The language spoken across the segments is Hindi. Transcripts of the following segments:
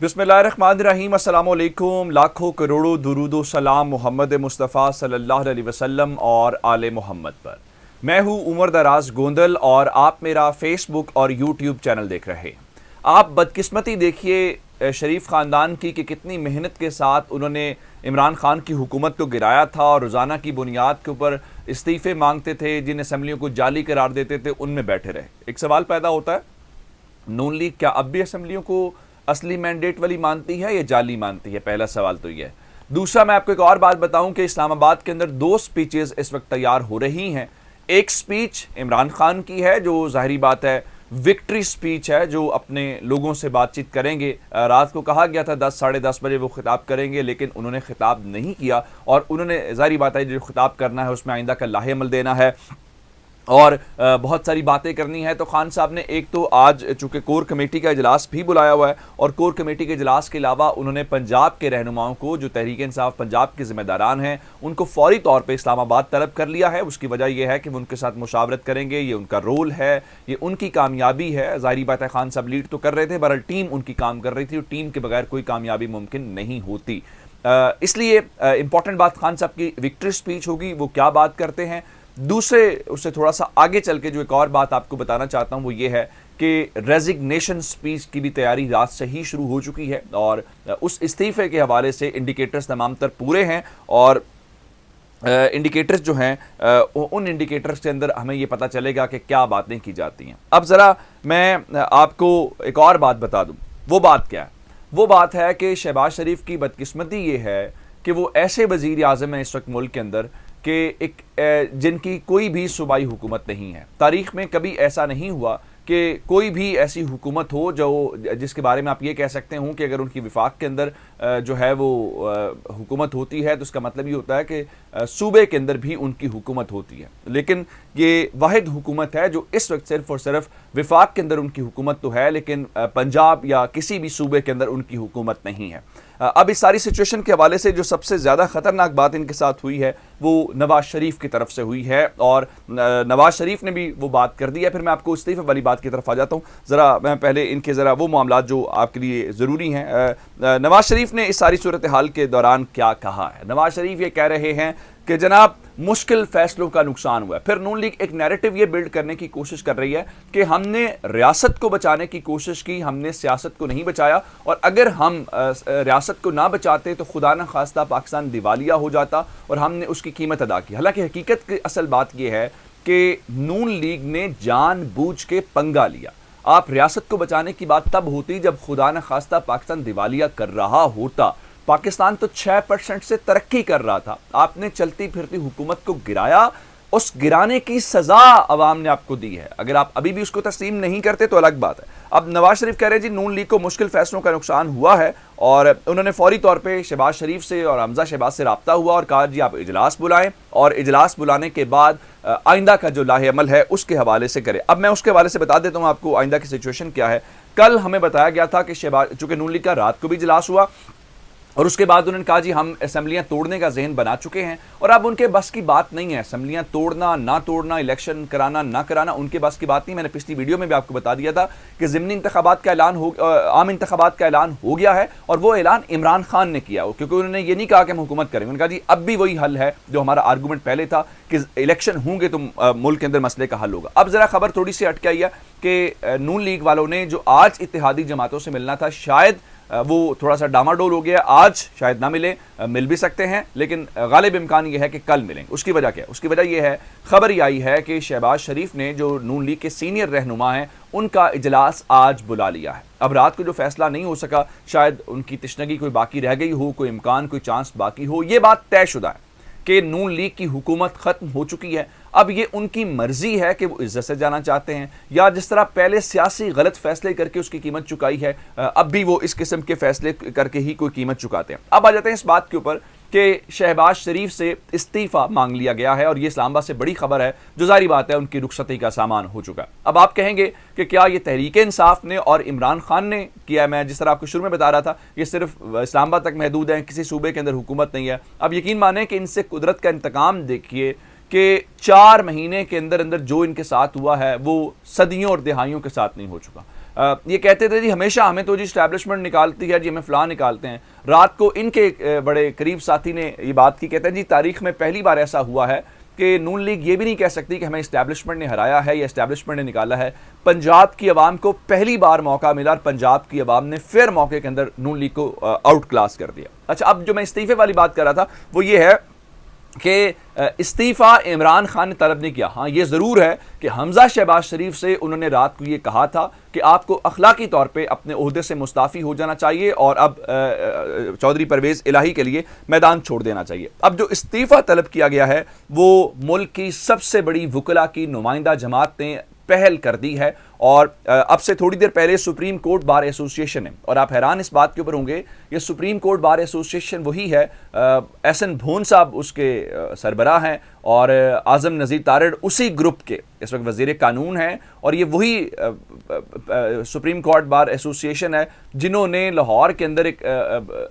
बिस्मिल्लाहिर्रहमानिर्रहीम, अस्सलामुअलैकुम। लाखों करोड़ों दुरूदो सलाम मोहम्मद मुस्तफ़ा सल्लल्लाहु अलैहि वसल्लम और आले मोहम्मद पर। मैं हूँ उमर दराज गोंदल और आप मेरा फेसबुक और यूट्यूब चैनल देख रहे हैं। आप बदकिस्मती देखिए शरीफ ख़ानदान की कि कितनी मेहनत के साथ उन्होंने इमरान खान की हुकूमत को गिराया था और रोज़ाना की बुनियाद के ऊपर इस्तीफ़े मांगते थे, जिन असम्बलियों को जाली करार देते थे उनमें बैठे रहे। एक सवाल पैदा होता है, नून लीग क्या अब भी असम्बलियों को असली मैंडेट वाली मानती है या जाली मानती है? पहला सवाल तो यह है। दूसरा, मैं आपको एक और बात बताऊं कि इस्लामाबाद के अंदर दो स्पीचेस इस वक्त तैयार हो रही हैं। एक स्पीच इमरान खान की है जो जाहिर बात है विक्ट्री स्पीच है, जो अपने लोगों से बातचीत करेंगे। रात को कहा गया था 10 साढ़े 10 बजे वो खिताब करेंगे, लेकिन उन्होंने खिताब नहीं किया और उन्होंने जाहिर बात है जो खिताब करना है उसमें आइंदा का लाहे अमल देना है और बहुत सारी बातें करनी है। तो खान साहब ने एक तो आज चूँकि कोर कमेटी का इजलास भी बुलाया हुआ है और कोर कमेटी के इजलास के अलावा उन्होंने पंजाब के रहनुमाओं को, जो तहरीक इंसाफ पंजाब के ज़िम्मेदारान हैं, उनको फौरी तौर पे इस्लामाबाद तलब कर लिया है। उसकी वजह यह है कि वो उनके साथ मुशावरत करेंगे, ये उनका रोल है, ये उनकी कामयाबी है। ज़ाहिर बात है खान साहब लीड तो कर रहे थे, बहरहाल टीम उनकी काम कर रही थी और टीम के बगैर कोई कामयाबी मुमकिन नहीं होती। इसलिए इंपॉर्टेंट बात खान साहब की विक्ट्री स्पीच होगी, वो क्या बात करते हैं। दूसरे उससे थोड़ा सा आगे चल के जो एक और बात आपको बताना चाहता हूं वो ये है कि रेजिग्नेशन स्पीच की भी तैयारी रात से ही शुरू हो चुकी है और उस इस्तीफे के हवाले से इंडिकेटर्स तमाम तर पूरे हैं और इंडिकेटर्स जो हैं उन इंडिकेटर्स के अंदर हमें ये पता चलेगा कि क्या बातें की जाती हैं। अब ज़रा मैं आपको एक और बात बता दूं। वो बात क्या है? वो बात है कि शहबाज शरीफ की बदकिस्मती ये है कि वो ऐसे वज़ीर आज़म हैं इस वक्त मुल्क के अंदर कि जिनकी कोई भी सूबाई हुकूमत नहीं है। तारीख़ में कभी ऐसा नहीं हुआ कि कोई भी ऐसी हुकूमत हो जो जिसके बारे में आप ये कह सकते हो कि अगर उनकी विफाक के अंदर जो है वो हुकूमत होती है तो उसका मतलब ये होता है कि सूबे के अंदर भी उनकी हुकूमत होती है। लेकिन ये वाहिद हुकूमत है जो इस वक्त सिर्फ और सिर्फ विफाक के अंदर उनकी हुकूमत तो है, लेकिन पंजाब या किसी भी सूबे के अंदर उनकी हुकूमत नहीं है। अब इस सारी सिचुएशन के हवाले से जो सबसे ज़्यादा ख़तरनाक बात इनके साथ हुई है वो नवाज़ शरीफ की तरफ से हुई है और नवाज़ शरीफ ने भी वो बात कर दी है। फिर मैं आपको इस्तीफ़े वाली बात की तरफ आ जाता हूँ। ज़रा मैं पहले इनके ज़रा वो मामलात जो आपके लिए ज़रूरी हैं। नवाज़ शरीफ ने इस सारी सूरत हाल के दौरान क्या कहा है? नवाज़ शरीफ ये कह रहे हैं कि जनाब मुश्किल फैसलों का नुकसान हुआ है। फिर नून लीग एक नैरेटिव ये बिल्ड करने की कोशिश कर रही है कि हमने रियासत को बचाने की कोशिश की, हमने सियासत को नहीं बचाया और अगर हम रियासत को ना बचाते तो खुदा न खास्ता पाकिस्तान दिवालिया हो जाता और हमने उसकी कीमत अदा की। हालांकि हकीकत की असल बात यह है कि नून लीग ने जानबूझ के पंगा लिया। आप रियासत को बचाने की बात तब होती जब खुदा न खास्ता पाकिस्तान दिवालिया कर रहा होता। पाकिस्तान तो 6% से तरक्की कर रहा था, आपने चलती फिरती हुकूमत को गिराया, उस गिराने की सजा अवाम ने आपको दी है। अगर आप अभी भी उसको तस्लीम नहीं करते तो अलग बात है। अब नवाज शरीफ कह रहे हैं जी नून लीग को मुश्किल फैसलों का नुकसान हुआ है और उन्होंने फौरी तौर पे शहबाज शरीफ से और हमजा शहबाज से रब्ता हुआ और कहा जी आप इजलास बुलाएं और इजलास बुलाने के बाद आइंदा का जो लाहे अमल है उसके हवाले से करें। अब मैं उसके हवाले से बता देता हूँ आपको आइंदा की सिचुएशन क्या है। कल हमें बताया गया था कि शहबाज, चूंकि नून लीग का रात को भी इजलास हुआ और उसके बाद उन्होंने कहा जी हम असम्बलियां तोड़ने का ज़हन बना चुके हैं और अब उनके बस की बात नहीं है। असम्बलियां तोड़ना ना तोड़ना, इलेक्शन कराना ना कराना उनके बस की बात नहीं। मैंने पिछली वीडियो में भी आपको बता दिया था कि ज़िमनी इंतखाबात का ऐलान हो, आम इंतखाबात का ऐलान हो गया है और वो ऐलान इमरान खान ने किया, क्योंकि उन्होंने ये नहीं कहा कि हम हुकूमत करेंगे। उन्होंने कहा जी अब भी वही हल है जो हमारा आर्गूमेंट पहले था कि इलेक्शन होंगे तो मुल्क के अंदर मसले का हल होगा। अब ज़रा खबर थोड़ी सी हटके आई है कि नून लीग वालों ने जो आज इत्तेहादी जमातों से मिलना था शायद वो थोड़ा सा डामाडोल हो गया, आज शायद ना मिले, मिल भी सकते हैं लेकिन गालिब इम्कान ये है कि कल मिलेंगे। उसकी वजह क्या है? उसकी वजह यह है, खबर ये आई है कि शहबाज शरीफ ने जो नून लीग के सीनियर रहनुमा हैं उनका इजलास आज बुला लिया है। अब रात को जो फैसला नहीं हो सका, शायद उनकी तशनगी कोई बाकी रह गई हो, कोई इम्कान, कोई चांस बाकी हो, ये बात तयशुदा है कि नून लीग की हुकूमत ख़त्म हो चुकी है। अब ये उनकी मर्जी है कि वो इज्जत से जाना चाहते हैं या जिस तरह पहले सियासी गलत फैसले करके उसकी कीमत चुकाई है, अब भी वो इस किस्म के फैसले करके ही कोई कीमत चुकाते हैं। अब आ जाते हैं इस बात के ऊपर कि शहबाज शरीफ से इस्तीफ़ा मांग लिया गया है और ये इस्लामाबाद से बड़ी खबर है, जो जारी बात है उनकी रुखसती का सामान हो चुका है। अब आप कहेंगे कि क्या ये तहरीक इंसाफ ने और इमरान खान ने किया? मैं जिस तरह आपको शुरू में बता रहा था ये सिर्फ इस्लामाबाद तक महदूद है, किसी सूबे के अंदर हुकूमत नहीं है। अब यकीन माने कि इनसे कुदरत का इंतकाम देखिए कि 4 महीने के अंदर अंदर जो इनके साथ हुआ है वो सदियों और दिहाइयों के साथ नहीं हो चुका। ये कहते थे जी हमेशा हमें तो जी इस्टेब्लिशमेंट निकालती है जी, हमें फलां निकालते हैं। रात को इनके बड़े करीब साथी ने ये बात की, कहते हैं जी तारीख में पहली बार ऐसा हुआ है कि नून लीग ये भी नहीं कह सकती कि हमें इस्टेब्लिशमेंट ने हराया है या इस्टेब्लिशमेंट ने निकाला है। पंजाब की आवाम को पहली बार मौका मिला और पंजाब की आवाम ने फिर मौके के अंदर नून लीग को आउट क्लास कर दिया। अच्छा, अब जो मैं इस्तीफे वाली बात कर रहा था वो ये है कि इस्तीफा इमरान खान ने तलब नहीं किया। हाँ, ये ज़रूर है कि हमजा शहबाज शरीफ से उन्होंने रात को ये कहा था कि आपको अखलाकी तौर पे अपने ओहदे से मुस्ताफ़ी हो जाना चाहिए और अब चौधरी परवेज़ इलाही के लिए मैदान छोड़ देना चाहिए। अब जो इस्तीफ़ा तलब किया गया है वो मुल्क की सबसे बड़ी वकला की नुमाइंदा जमात ने पहल कर दी है और अब से थोड़ी देर पहले सुप्रीम कोर्ट बार एसोसिएशन है, और आप हैरान इस बात के ऊपर होंगे, ये सुप्रीम कोर्ट बार एसोसिएशन वही है, एहसन भोन साहब उसके सरबराह हैं और आज़म नज़ीर तारड़ उसी ग्रुप के इस वक्त वज़ीर कानून हैं, और ये वही सुप्रीम कोर्ट बार एसोसिएशन है जिन्होंने लाहौर के अंदर एक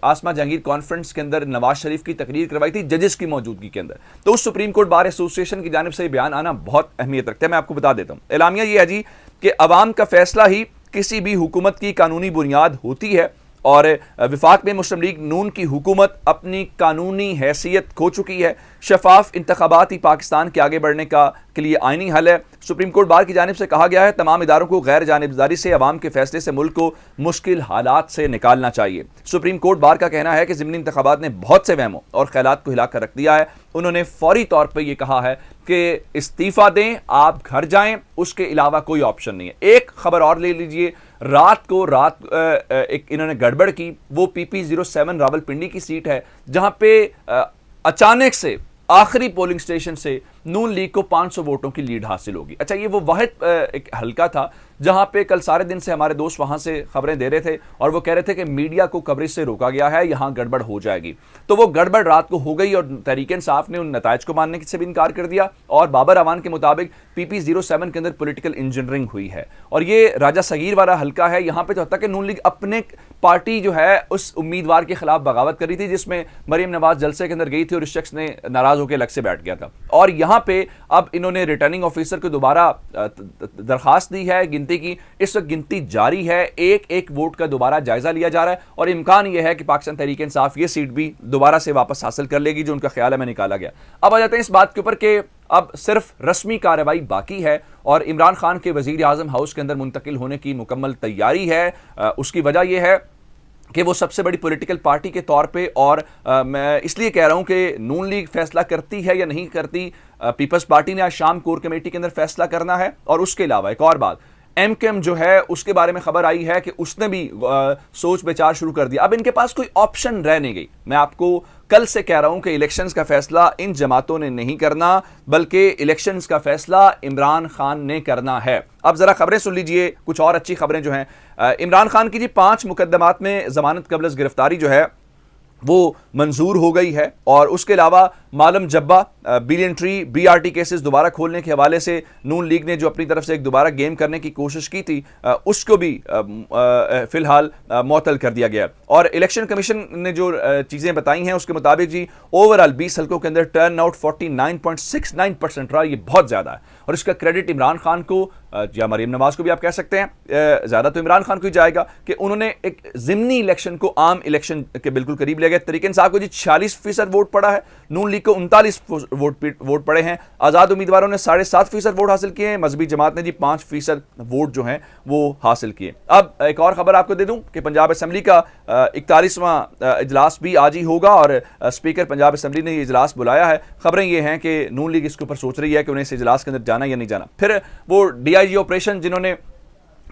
आसमा जहांगीर कॉन्फ्रेंस के अंदर नवाज शरीफ की तकरीर करवाई थी जजेस की मौजूदगी के अंदर। तो उस सुप्रीम कोर्ट बार एसोसिएशन की जानिब से ये बयान आना बहुत अहमियत रखता है। मैं आपको बता देता हूँ, एलामिया ये है जी कि अवाम का फैसला ही किसी भी हुकूमत की कानूनी बुनियाद होती है और विफाक में मुस्लिम लीग नून की हुकूमत अपनी कानूनी हैसियत खो चुकी है। शफाफ इंतखाबात ही पाकिस्तान के आगे बढ़ने के लिए आइनी हल है। सुप्रीम कोर्ट बार की जानिब से कहा गया है तमाम इदारों को गैर जानिबदारी से अवाम के फैसले से मुल्क को मुश्किल हालात से निकालना चाहिए। सुप्रीम कोर्ट बार का कहना है कि ज़िमनी इंतखाबात ने बहुत से वहमों और ख्यालात को हिला कर रख दिया है। उन्होंने फौरी तौर पर यह कहा है कि इस्तीफ़ा दें, आप घर जाएं, उसके अलावा कोई ऑप्शन नहीं है। एक खबर और ले लीजिए, रात एक इन्होंने गड़बड़ की, वो PP07 रावलपिंडी की सीट है जहां पे अचानक से आखिरी पोलिंग स्टेशन से नून लीग को 500 वोटों की लीड हासिल होगी। अच्छा, ये वो वाहिद एक हल्का था जहां पे कल सारे दिन से हमारे दोस्त वहां से खबरें दे रहे थे और वो कह रहे थे कि मीडिया को कवरेज से रोका गया है, यहां गड़बड़ हो जाएगी। तो वो गड़बड़ रात को हो गई और तहरीक इंसाफ ने उन नताइज को मानने से भी इनकार कर दिया और बाबर अवान के मुताबिक PP07 के अंदर पॉलिटिकल इंजीनियरिंग हुई है और ये राजा सगीर वाला हल्का है। यहां पर तो तक नून लीग अपने पार्टी जो है उस उम्मीदवार के खिलाफ बगावत करी थी जिसमें मरीम नवाज जलसे के अंदर गई थी और इस शख्स ने नाराज होकर अलग से बैठ गया था। और यहां पे अब इन्होंने रिटर्निंग ऑफिसर को दोबारा दरखास्त दी है गिनती की। इस वक्त गिनती जारी है, एक एक वोट का दोबारा जायजा लिया जा रहा है और इम्कान यह है कि पाकिस्तान तहरीक इंसाफ ये सीट भी दोबारा से वापस हासिल कर लेगी जो उनका ख्याल है में निकाला गया। अब आ जाते हैं इस बात के ऊपर कि अब सिर्फ रस्मी कार्रवाई बाकी है और इमरान खान के वजीर आजम हाउस के अंदर मुंतकिल होने की मुकम्मल तैयारी है। उसकी वजह यह है कि वो सबसे बड़ी पॉलिटिकल पार्टी के तौर पे और मैं इसलिए कह रहा हूं कि नून लीग फैसला करती है या नहीं करती, पीपल्स पार्टी ने आज शाम कोर कमेटी के अंदर फैसला करना है। और उसके अलावा एक और बात, MKM जो है उसके बारे में खबर आई है कि उसने भी सोच विचार शुरू कर दिया। अब इनके पास कोई ऑप्शन रह नहीं गई। मैं आपको कल से कह रहा हूं कि इलेक्शंस का फैसला इन जमातों ने नहीं करना बल्कि इलेक्शंस का फैसला इमरान खान ने करना है। अब जरा खबरें सुन लीजिए, कुछ और अच्छी खबरें जो हैं। इमरान खान की जी 5 मुकदमात में जमानत कबल गिरफ्तारी जो है वो मंजूर हो गई है और उसके अलावा मालम जब्बा, बिलियन ट्री, BRT केसेस दोबारा खोलने के हवाले से नून लीग ने जो अपनी तरफ से एक दोबारा गेम करने की कोशिश की थी उसको भी फिलहाल मुअत्तल कर दिया गया। और इलेक्शन कमीशन ने जो चीज़ें बताई हैं उसके मुताबिक जी ओवरऑल 20 हल्कों के अंदर टर्न आउट 49.69% रहा। ये बहुत ज़्यादा है और इसका क्रेडिट इमरान खान को या मरीम नवाज को भी आप कह सकते हैं, ज़्यादा तो इमरान खान को ही जाएगा कि उन्होंने एक ज़िमनी इलेक्शन को आम इलेक्शन के बिल्कुल करीब ले गए। तरीके इंसाफ को जी 46% वोट पड़ा है, नून लीग को 39 वोट पड़े हैं, आज़ाद उम्मीदवारों ने 7.5% वोट हासिल किए हैं, मजहबी जमात ने जी 5% वोट जो हैं वो हासिल किए। अब एक और खबर आपको दे दूं कि पंजाब असम्बली का 41वां इजलास भी आज ही होगा और स्पीकर पंजाब असम्बली ने ये इजलास बुलाया है। खबरें ये हैं कि नून लीग इसके ऊपर सोच रही है कि उन्हें इस इजलास के अंदर जाना या नहीं जाना। फिर वो DIG ऑपरेशन जिन्होंने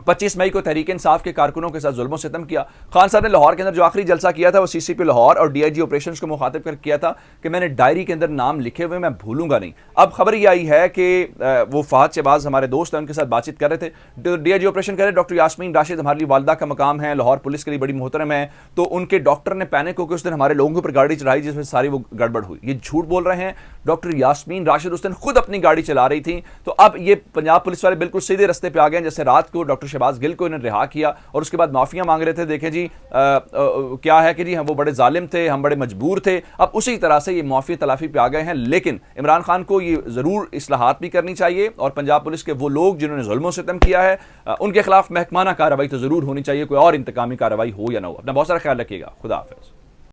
25 मई को तहरीक इंसाफ के कारकुनों के साथ जुल्म सितम किया, खान साहब ने लाहौर के अंदर जो आखिरी जलसा किया था वो CCP लाहौर और DIG ऑपरेशंस को मुखातिब कर किया था कि मैंने डायरी के अंदर नाम लिखे हुए मैं भूलूंगा नहीं। अब खबर ये आई है कि वो फहद शहबाज हमारे दोस्त हैं, उनके साथ बातचीत कर रहे थे। DIG ऑपरेशन कर रहे डॉक्टर यास्मीन राशिद हमारे लिए वालदा का मकाम है, लाहौर पुलिस के लिए बड़ी मोहतरम है, तो उनके डॉक्टर ने पैनिक होकर उस दिन हमारे लोगों पर गाड़ी चलाई जिसमें सारी वो गड़बड़ हुई। ये झूठ बोल रहे हैं, डॉक्टर यास्मीन राशिद उस दिन खुद अपनी गाड़ी चला रही थी। तो अब ये पंजाब पुलिस वाले बिल्कुल सीधे रस्ते पर आ गए। जैसे रात को डॉक्टर डॉक्टर शहबाज गिल को इन्होंने रिहा किया और उसके बाद माफिया मांग रहे थे। देखें जी क्या है कि जी हम वो बड़े जालिम थे, हम बड़े मजबूर थे। अब उसी तरह से ये माफिया तलाफी पे आ गए हैं, लेकिन इमरान खान को ये जरूर इस्लाहात भी करनी चाहिए और पंजाब पुलिस के वो लोग जिन्होंने जुल्म सितम किया है उनके खिलाफ महकमाना कार्रवाई तो जरूर होनी चाहिए, कोई और इंतकामी कार्रवाई हो या ना हो। अपना बहुत सारा ख्याल रखिएगा। खुदा हाफिज।